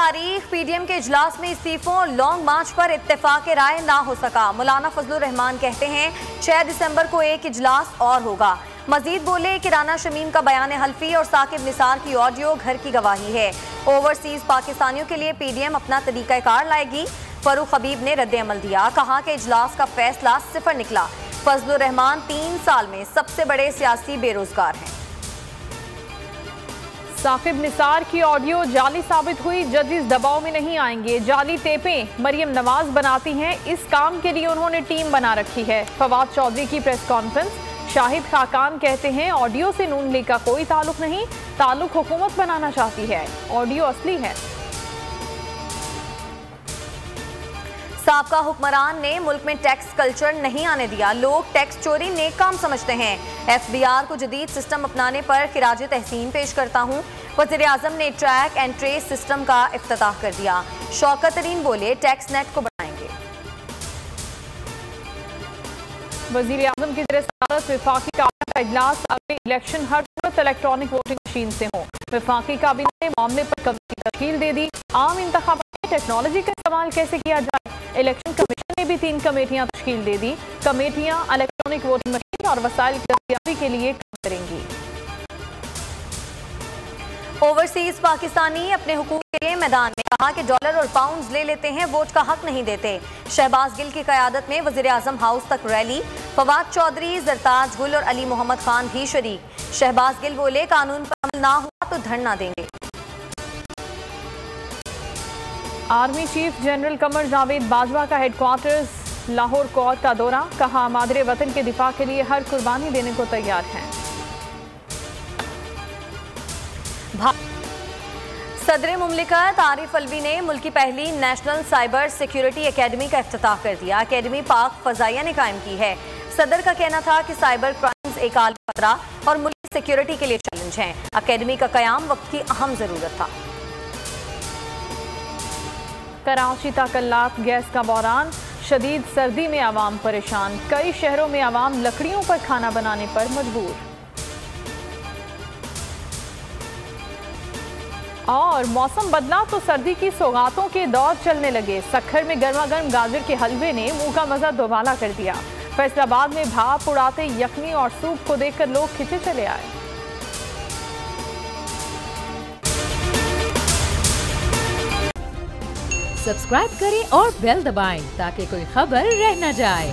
तारीख पीडीएम के इजलास में इस्तीफों और लॉन्ग मार्च पर इत्तेफाक राय ना हो सका। मौलाना फजलुर रहमान कहते हैं 6 दिसंबर को एक इजलास और होगा। मजीद बोले कि राना शमीम का बयान हल्फी और साकिब निसार की ऑडियो घर की गवाही है। ओवरसीज पाकिस्तानियों के लिए पीडीएम अपना तरीकाकार लाएगी। फरूख हबीब ने रद्द-ए-अमल दिया, कहा कि इजलास का फैसला सिफर निकला। फजलुर रहमान 3 साल में सबसे बड़े सियासी बेरोजगार हैं। साकिब निसार की ऑडियो जाली साबित हुई, जजेस दबाव में नहीं आएंगे। जाली टेपें मरियम नवाज बनाती हैं, इस काम के लिए उन्होंने टीम बना रखी है। फवाद चौधरी की प्रेस कॉन्फ्रेंस। शाहिद खाकान कहते हैं ऑडियो से नून लीग का कोई ताल्लुक नहीं, ताल्लुक हुकूमत बनाना चाहती है, ऑडियो असली है। साबका हुक्मरान ने मुल्क में टैक्स कल्चर नहीं आने दिया। लोग टैक्स चोरी नेक काम समझते हैं। एफबीआर को जदीद सिस्टम अपनाने पर खिराज तहसीन पेश करता हूँ। वज़ीर आज़म ने ट्रैक एंड ट्रेस सिस्टम का इफ्तिताह कर दिया। शौकत तरीन बोले टैक्स नेट को बढ़ाएंगे। वज़ीर आज़म की ज़ेर-ए-सदारत वफाकी काबीना का इजलास। अगले इलेक्शन हर सूरत इलेक्ट्रॉनिक वोटिंग मशीन से हो। वफाकी काबीना ने मामले पर कमेटी तश्कील दे दी। आम इंतखाबात में टेक्नोलॉजी का इस्तेमाल कैसे किया जाए, इलेक्शन कमीशन ने भी 3 कमेटियां तश्कील दे दी। कमेटियां इलेक्ट्रॉनिक वोटिंग मशीन और वसाइल की दस्तयाबी के लिए काम करेंगी। ओवरसीज पाकिस्तानी अपने हुकूक के लिए मैदान में, कहा कि डॉलर और पाउंड ले लेते हैं, वोट का हक नहीं देते। शहबाज गिल की क़यादत में वज़ीर आज़म हाउस तक रैली। फवाद चौधरी, जरताज गुल और अली मोहम्मद खान भी शरीक। शहबाज गिल बोले कानून पर अमल ना हुआ तो धरना देंगे। Army chief general Qamar Javed Bajwa का हेडक्वार्टर्स लाहौर कोर्ट का दौरा। कहा मादरे वतन के दिफा के लिए हर कुर्बानी देने को तैयार हैं। सदर मुमलिकत आरिफ अलवी ने मुल्क की पहली नेशनल साइबर सिक्योरिटी एकेडमी का इफ्तिताह कर दिया। एकेडमी पाक फजाइया ने कायम की है। सदर का कहना था कि साइबर क्राइम्स एक आलमी खतरा और मुल्क सिक्योरिटी के लिए चैलेंज है। एकेडमी का कयाम वक्त की अहम जरूरत था। कराची ताकल्लात गैस का बहरान। शदीद सर्दी में आवाम परेशान। कई शहरों में आवाम लकड़ियों पर खाना बनाने पर मजबूर। और मौसम बदला तो सर्दी की सौगातों के दौर चलने लगे। सखर में गर्मा गर्म गाजर के हलवे ने मुंह का मजा दोबाला कर दिया। फैसलाबाद में भाप उड़ाते यखनी और सूप को देखकर लोग खिंचे चले आए। सब्सक्राइब करें और बेल दबाएं ताकि कोई खबर रह न जाए।